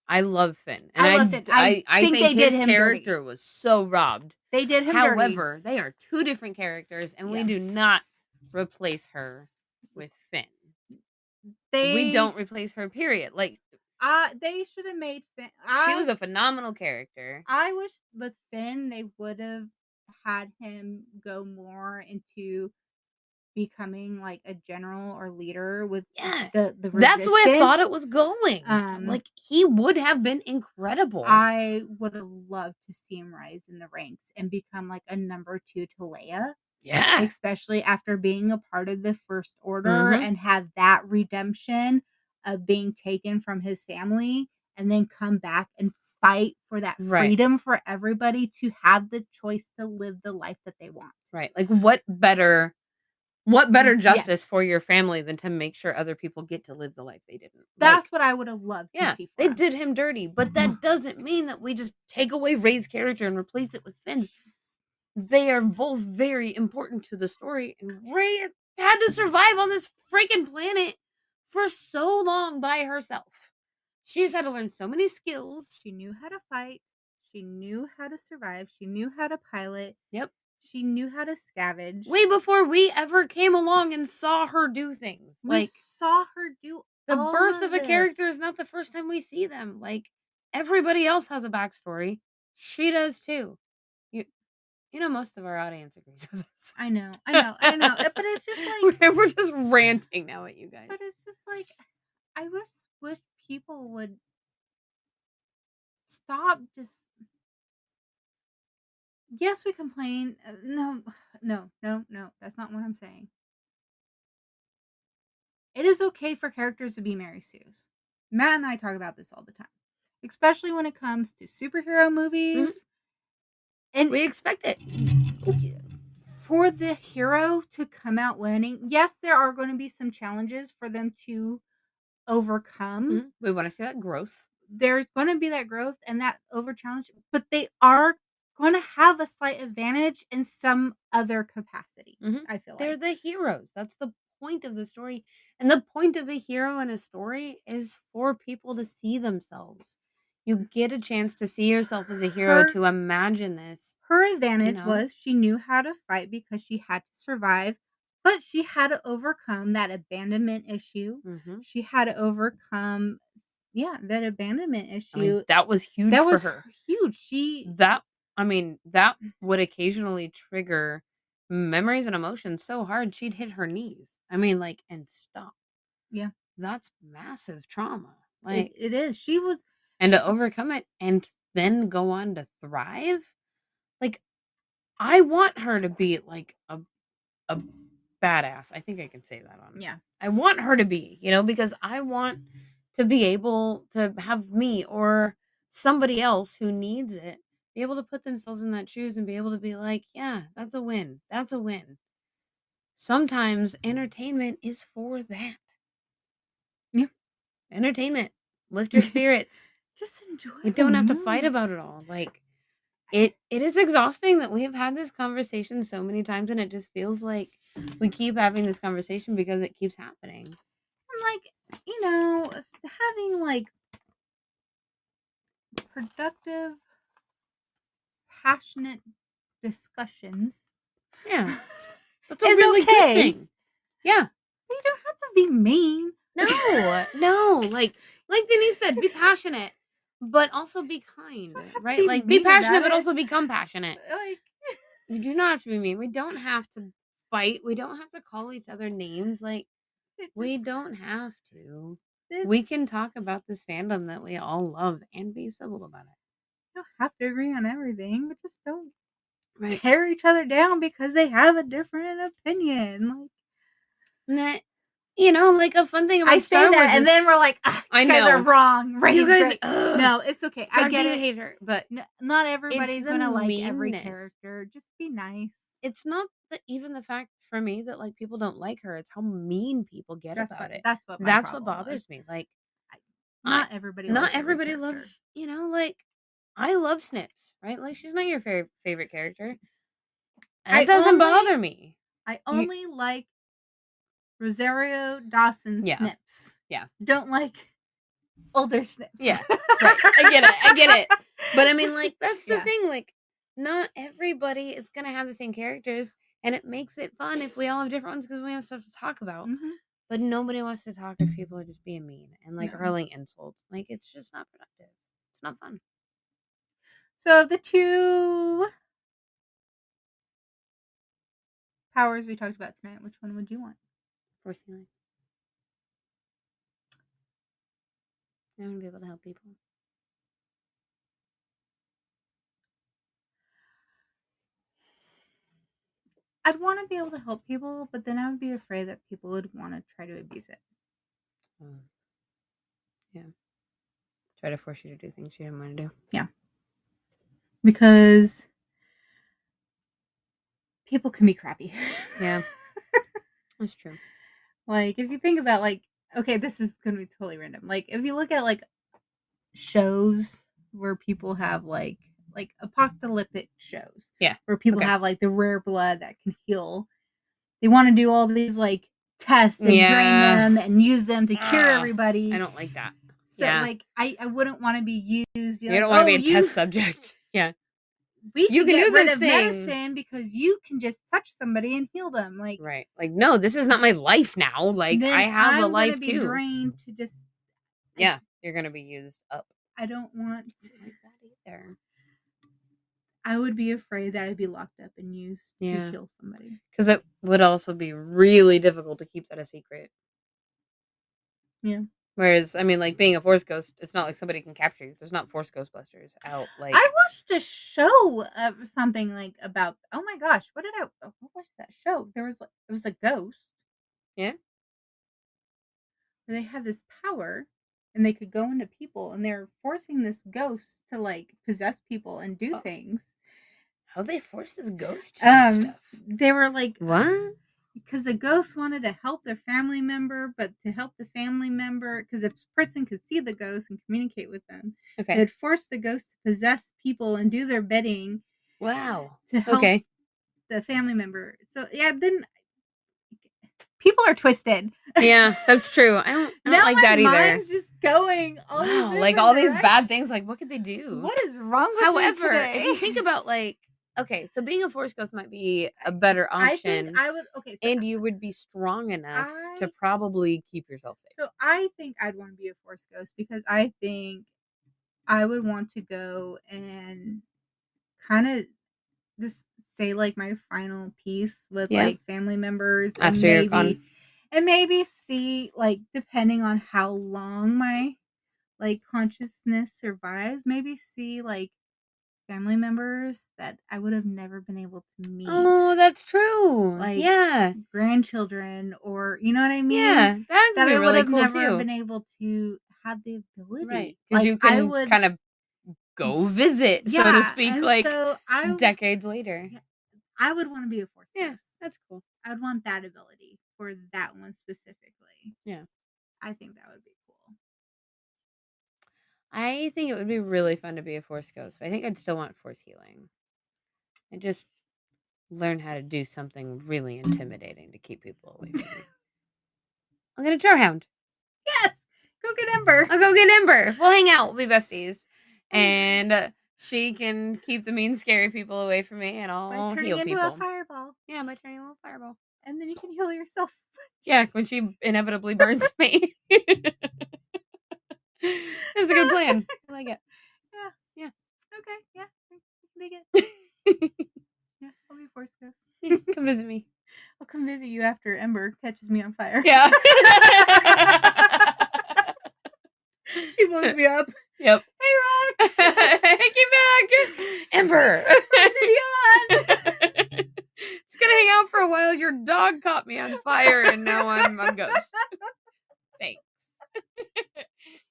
Speaker 2: I love Finn. And
Speaker 1: I love Finn. I think
Speaker 2: think
Speaker 1: they did
Speaker 2: his
Speaker 1: him dirty.
Speaker 2: character was so robbed.
Speaker 1: They did him dirty.
Speaker 2: However, they are two different characters, and we do not replace her with Finn. We don't replace her, period. Like,
Speaker 1: they should have made Finn.
Speaker 2: she was a phenomenal character.
Speaker 1: I wish with Finn they would have had him go more into becoming like a general or leader with the resistance.
Speaker 2: That's where I thought it was going. Like, he would have been incredible.
Speaker 1: I would have loved to see him rise in the ranks and become like a number 2 to Leia.
Speaker 2: Yeah.
Speaker 1: Especially after being a part of the First Order and have that redemption of being taken from his family and then come back and fight for that freedom for everybody to have the choice to live the life that they want.
Speaker 2: Right. Like, what better justice for your family than to make sure other people get to live the life they didn't?
Speaker 1: That's what I would have loved to see.
Speaker 2: They did him dirty, but that doesn't mean that we just take away Rey's character and replace it with Finn. They are both very important to the story, and Rey had to survive on this freaking planet for so long by herself. She's had to learn so many skills.
Speaker 1: She knew how to fight. She knew how to survive. She knew how to pilot.
Speaker 2: Yep.
Speaker 1: She knew how to scavenge.
Speaker 2: Way before we ever came along and saw her do things.
Speaker 1: We saw her do
Speaker 2: the birth of a character is not the first time we see them. Like, everybody else has a backstory. She does too. You know, most of our audience agrees with us.
Speaker 1: I know. But it's just like
Speaker 2: we're just ranting now at you guys.
Speaker 1: But it's just like I wish people would stop just. Yes, we complain. No, that's not what I'm saying. It is okay for characters to be Mary Sue's. Matt and I talk about this all the time, especially when it comes to superhero movies. And
Speaker 2: we expect it.
Speaker 1: For the hero to come out winning, yes, there are going to be some challenges for them to overcome.
Speaker 2: We want to see that growth.
Speaker 1: There's going to be that growth and that over challenge, but they are going to have a slight advantage in some other capacity. I feel
Speaker 2: they're the heroes. That's the point of the story. And the point of a hero in a story is for people to see themselves. You get a chance to see yourself as a hero, to imagine this.
Speaker 1: Her advantage was she knew how to fight because she had to survive, but she had to overcome that abandonment issue. She had to overcome, that abandonment issue.
Speaker 2: I mean, that was huge for her.
Speaker 1: Huge.
Speaker 2: That would occasionally trigger memories and emotions so hard she'd hit her knees. I mean, like, and stop.
Speaker 1: Yeah.
Speaker 2: That's massive trauma.
Speaker 1: Like, it is. She was.
Speaker 2: And to overcome it and then go on to thrive. Like, I want her to be like a badass. I think I can say that on.
Speaker 1: Yeah.
Speaker 2: I want her to be, because I want to be able to have me or somebody else who needs it be able to put themselves in that shoes and be able to be like, yeah, that's a win. That's a win. Sometimes entertainment is for that.
Speaker 1: Yeah.
Speaker 2: Entertainment. Lift your spirits.
Speaker 1: Just enjoy.
Speaker 2: We don't have to fight about it all. Like, it is exhausting that we have had this conversation so many times, and it just feels like we keep having this conversation because it keeps happening.
Speaker 1: And like, having like productive, passionate discussions.
Speaker 2: Yeah. That's a really good thing. Yeah.
Speaker 1: You don't have to be mean.
Speaker 2: No. Like Denise said, be passionate, but also be kind, right? Like, be passionate, but also become passionate. Like, you do not have to be mean. We don't have to fight. We don't have to call each other names. Like, we don't have to. We can talk about this fandom that we all love and be civil about it.
Speaker 1: You don't have to agree on everything, but just don't tear each other down because they have a different opinion.
Speaker 2: Like, like a fun thing about Star Wars
Speaker 1: and then we're like, you guys are wrong.
Speaker 2: You guys,
Speaker 1: no, it's okay. I get it.
Speaker 2: Hate her, but
Speaker 1: not everybody's gonna like every character. Just be nice.
Speaker 2: It's not even the fact for me that like people don't like her. It's how mean people get about it. That's what bothers me. Like,
Speaker 1: not everybody
Speaker 2: loves. Like, I love Snips, right? Like, she's not your favorite character. That doesn't bother me.
Speaker 1: I only like Rosario Dawson Snips.
Speaker 2: Yeah.
Speaker 1: Don't like older Snips.
Speaker 2: Yeah. Right. I get it. But I mean, like, that's the thing. Like, not everybody is going to have the same characters. And it makes it fun if we all have different ones because we have stuff to talk about.
Speaker 1: Mm-hmm.
Speaker 2: But nobody wants to talk if people are just being mean and like hurling insults. Like, it's just not productive. It's not fun.
Speaker 1: So the 2 powers we talked about tonight, which one would you want?
Speaker 2: Force healing. I want to be able to help people.
Speaker 1: I'd want to be able to help people, but then I would be afraid that people would want to try to abuse it.
Speaker 2: Yeah. Try to force you to do things you didn't want to do.
Speaker 1: Yeah. Because people can be crappy.
Speaker 2: Yeah. That's true.
Speaker 1: Like, if you think about, like, okay, this is going to be totally random. Like, if you look at, like, shows where people have, like apocalyptic shows.
Speaker 2: Yeah.
Speaker 1: Where people have, like, the rare blood that can heal. They want to do all these, like, tests and drain them and use them to cure everybody.
Speaker 2: I don't like that.
Speaker 1: So, like, I wouldn't want to be used.
Speaker 2: You don't want to be a test subject. Yeah.
Speaker 1: You can get rid of medicine because you can just touch somebody and heal them. Like,
Speaker 2: right. Like, no, this is not my life now. Like, I have a life too.
Speaker 1: Drained to just.
Speaker 2: Yeah, you're gonna be used up.
Speaker 1: I don't want
Speaker 2: like that either.
Speaker 1: I would be afraid that I'd be locked up and used to heal somebody.
Speaker 2: Because it would also be really difficult to keep that a secret.
Speaker 1: Yeah.
Speaker 2: Whereas, I mean, like, being a Force Ghost, it's not like somebody can capture you. There's not Force Ghostbusters out. Like,
Speaker 1: I watched a show of something like about. Oh my gosh, what was that show? It was a ghost.
Speaker 2: Yeah.
Speaker 1: Where they had this power, and they could go into people, and they're forcing this ghost to like possess people and do things.
Speaker 2: How they force this ghost to do stuff?
Speaker 1: They were like,
Speaker 2: what?
Speaker 1: Because the ghost wanted to help their family member, but to help the family member, because if a person could see the ghost and communicate with them, they would force the ghost to possess people and do their bidding.
Speaker 2: Wow.
Speaker 1: To help the family member. So, yeah, then people are twisted.
Speaker 2: Yeah, that's true. I don't like that either.
Speaker 1: Mine's just going
Speaker 2: like all these bad things. Like, what could they do?
Speaker 1: What is wrong with
Speaker 2: However,
Speaker 1: me today?
Speaker 2: if you think about, like, okay, so being a Force Ghost might be a better option.
Speaker 1: I think I would. Okay, so
Speaker 2: and you would be strong enough to probably keep yourself safe.
Speaker 1: So I think I'd want to be a Force Ghost because I think I would want to go and kind of just say like my final piece with like family members
Speaker 2: after you're gone.
Speaker 1: And maybe see, like, depending on how long my like consciousness survives, maybe see like family members that I would have never been able to meet.
Speaker 2: Oh, that's true. Like,
Speaker 1: grandchildren, or you know what I mean?
Speaker 2: Yeah, that would be really cool
Speaker 1: never
Speaker 2: too.
Speaker 1: Been able to have the ability,
Speaker 2: right? Because you can kind of go visit, so to speak, like so decades later.
Speaker 1: Yeah, I would want to be a Force Ghost.
Speaker 2: Yeah, that's cool.
Speaker 1: I would want that ability for that one specifically.
Speaker 2: Yeah,
Speaker 1: I think that would be cool.
Speaker 2: I think it would be really fun to be a Force Ghost, but I think I'd still want Force healing. And just learn how to do something really intimidating to keep people away from me. I'll get a Charhound.
Speaker 1: Yes! Go get Ember.
Speaker 2: I'll go get Ember. We'll hang out. We'll be besties. And she can keep the mean, scary people away from me, and I'll heal people.
Speaker 1: Into a fireball.
Speaker 2: Yeah, by turning a little fireball.
Speaker 1: And then you can heal yourself.
Speaker 2: Yeah, when she inevitably burns me. That's a good plan. I like it.
Speaker 1: Yeah. Okay. Yeah. Dig it. Yeah. I'll be a Force Ghost.
Speaker 2: Yeah, come visit me.
Speaker 1: I'll come visit you after Ember catches me on fire.
Speaker 2: Yeah.
Speaker 1: She blows me up.
Speaker 2: Yep.
Speaker 1: Hey, Rex.
Speaker 2: Hey, get back. Ember.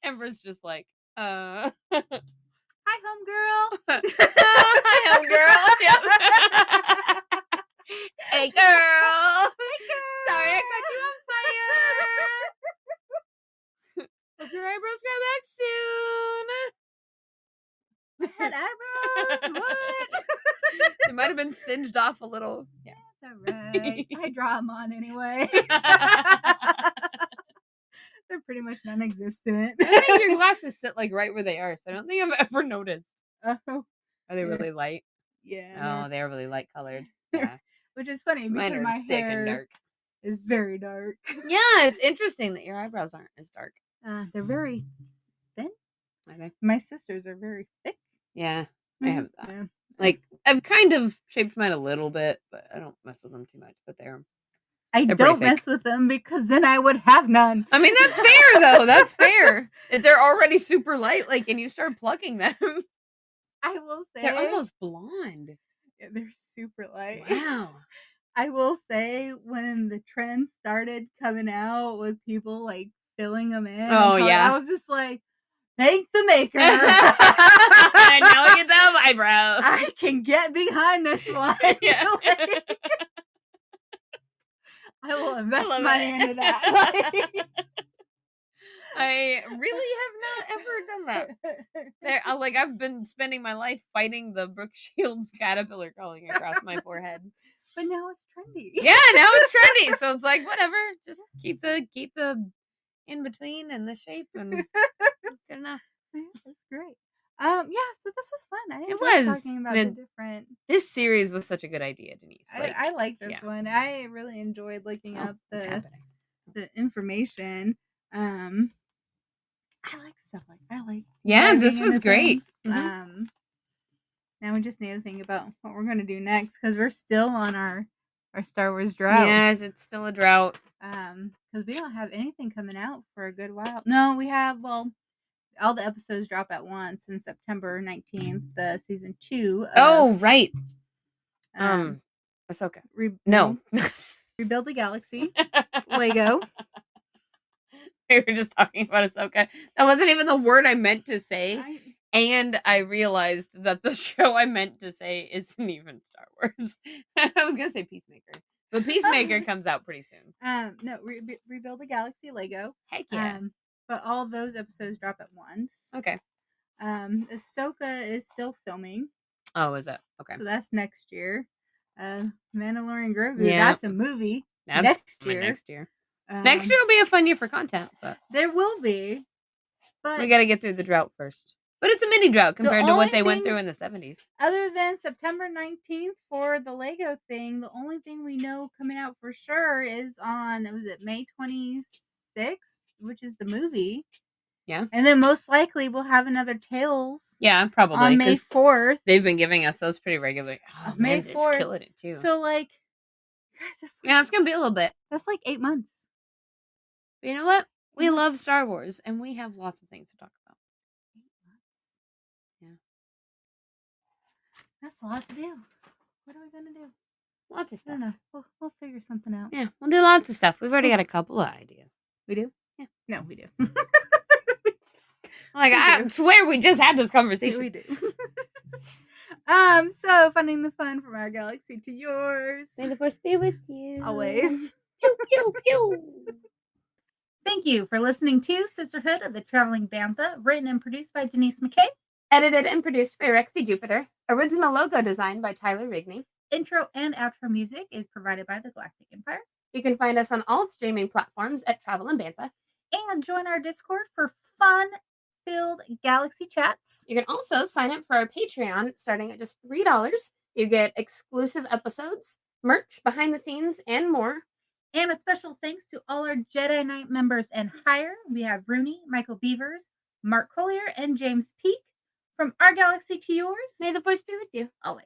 Speaker 2: Amber's just like,
Speaker 1: Hi, homegirl.
Speaker 2: Hi, homegirl. Yep. Hey, girl.
Speaker 1: Hey, girl.
Speaker 2: Sorry I caught you on fire. Hope your eyebrows grow back soon.
Speaker 1: I had eyebrows. What?
Speaker 2: They might have been singed off a little.
Speaker 1: Yeah, that's all right. I draw them on anyway. They're pretty much non-existent.
Speaker 2: I think your glasses sit like right where they are, so I don't think I've ever noticed.
Speaker 1: Oh,
Speaker 2: are they really light?
Speaker 1: Yeah.
Speaker 2: Oh, they're really light colored. Yeah.
Speaker 1: Which is funny because my hair is very dark.
Speaker 2: Yeah, it's interesting that your eyebrows aren't as dark.
Speaker 1: They're very thin.
Speaker 2: Are they?
Speaker 1: My sisters are very thick.
Speaker 2: Yeah, I have that. Yeah. Like, I've kind of shaped mine a little bit, but I don't mess with them too much. But
Speaker 1: I don't mess with them because then I would have none.
Speaker 2: I mean, that's fair, though. That's fair. If they're already super light, like, and you start plucking them.
Speaker 1: I will say.
Speaker 2: They're almost blonde.
Speaker 1: Yeah, they're super light.
Speaker 2: Wow.
Speaker 1: I will say when the trend started coming out with people, like, filling them in.
Speaker 2: Oh, yeah.
Speaker 1: I was just like, thank the maker.
Speaker 2: And now I get to have eyebrows.
Speaker 1: I can get behind this one.
Speaker 2: Yeah.
Speaker 1: I will invest money into that.
Speaker 2: I really have not ever done that. Like, I've been spending my life fighting the Brooke Shields caterpillar crawling across my forehead.
Speaker 1: But now it's trendy.
Speaker 2: Yeah, now it's trendy. So it's like, whatever. Just keep the in between and the shape, and good enough.
Speaker 1: That's great. Yeah, so this was fun. I
Speaker 2: enjoyed
Speaker 1: talking about the different.
Speaker 2: This series was such a good idea, Denise.
Speaker 1: Like, I like this one. I really enjoyed looking up the information. I like stuff like
Speaker 2: Yeah, this was great.
Speaker 1: Mm-hmm. Now we just need to think about what we're going to do next because we're still on our Star Wars drought.
Speaker 2: Yes, it's still a drought.
Speaker 1: Because we don't have anything coming out for a good while. No, we have. Well, all the episodes drop at once in September 19th. The season 2.
Speaker 2: Oh, right. Ahsoka. No.
Speaker 1: Rebuild the Galaxy. Lego.
Speaker 2: We were just talking about Ahsoka. That wasn't even the word I meant to say. And I realized that the show I meant to say isn't even Star Wars. I was going to say Peacemaker. But Peacemaker comes out pretty soon.
Speaker 1: No, Rebuild the Galaxy, Lego.
Speaker 2: Heck yeah.
Speaker 1: But all those episodes drop at once.
Speaker 2: Okay.
Speaker 1: Ahsoka is still filming.
Speaker 2: Oh, is it? Okay.
Speaker 1: So that's next year. Mandalorian Grogu, that's a movie.
Speaker 2: That's
Speaker 1: next year.
Speaker 2: Next year will be a fun year for content, but
Speaker 1: there will be. But
Speaker 2: we got to get through the drought first. But it's a mini drought compared to what they went through in the 70s.
Speaker 1: Other than September 19th for the Lego thing, the only thing we know coming out for sure is on, was it May 26th, which is the movie.
Speaker 2: Yeah.
Speaker 1: And then most likely we'll have another Tales.
Speaker 2: Yeah, probably.
Speaker 1: On May 4th.
Speaker 2: They've been giving us those pretty regularly. Oh,
Speaker 1: May 4th.
Speaker 2: It's killing it too.
Speaker 1: So, like, guys,
Speaker 2: it's going to be a little bit.
Speaker 1: That's like 8 months.
Speaker 2: But you know what? We love Star Wars, and we have lots of things to talk about.
Speaker 1: 8 months.
Speaker 2: Yeah.
Speaker 1: That's a lot to do. What are we going to do?
Speaker 2: Lots of stuff.
Speaker 1: I don't know. We'll figure something out.
Speaker 2: Yeah, we'll do lots of stuff. We've already got a couple of ideas.
Speaker 1: We do?
Speaker 2: Yeah.
Speaker 1: No, we do.
Speaker 2: I swear we just had this conversation.
Speaker 1: We do. So funding the fun from our galaxy to yours.
Speaker 2: May the Force be with you.
Speaker 1: Always.
Speaker 2: Pew, pew, pew.
Speaker 1: Thank you for listening to Sisterhood of the Traveling Bantha, written and produced by Denise McKay.
Speaker 2: Edited and produced by Rexy Jupiter. Original logo designed by Tyler Rigney.
Speaker 1: Intro and outro music is provided by the Galactic Empire.
Speaker 2: You can find us on all streaming platforms at Travel and Bantha.
Speaker 1: And join our Discord for fun-filled galaxy chats.
Speaker 2: You can also sign up for our Patreon starting at just $3. You get exclusive episodes, merch, behind the scenes, and more.
Speaker 1: And a special thanks to all our Jedi Knight members and higher. We have Rooney, Michael Beavers, Mark Collier, and James Peake. From our galaxy to yours.
Speaker 2: May the Force be with you.
Speaker 1: Always.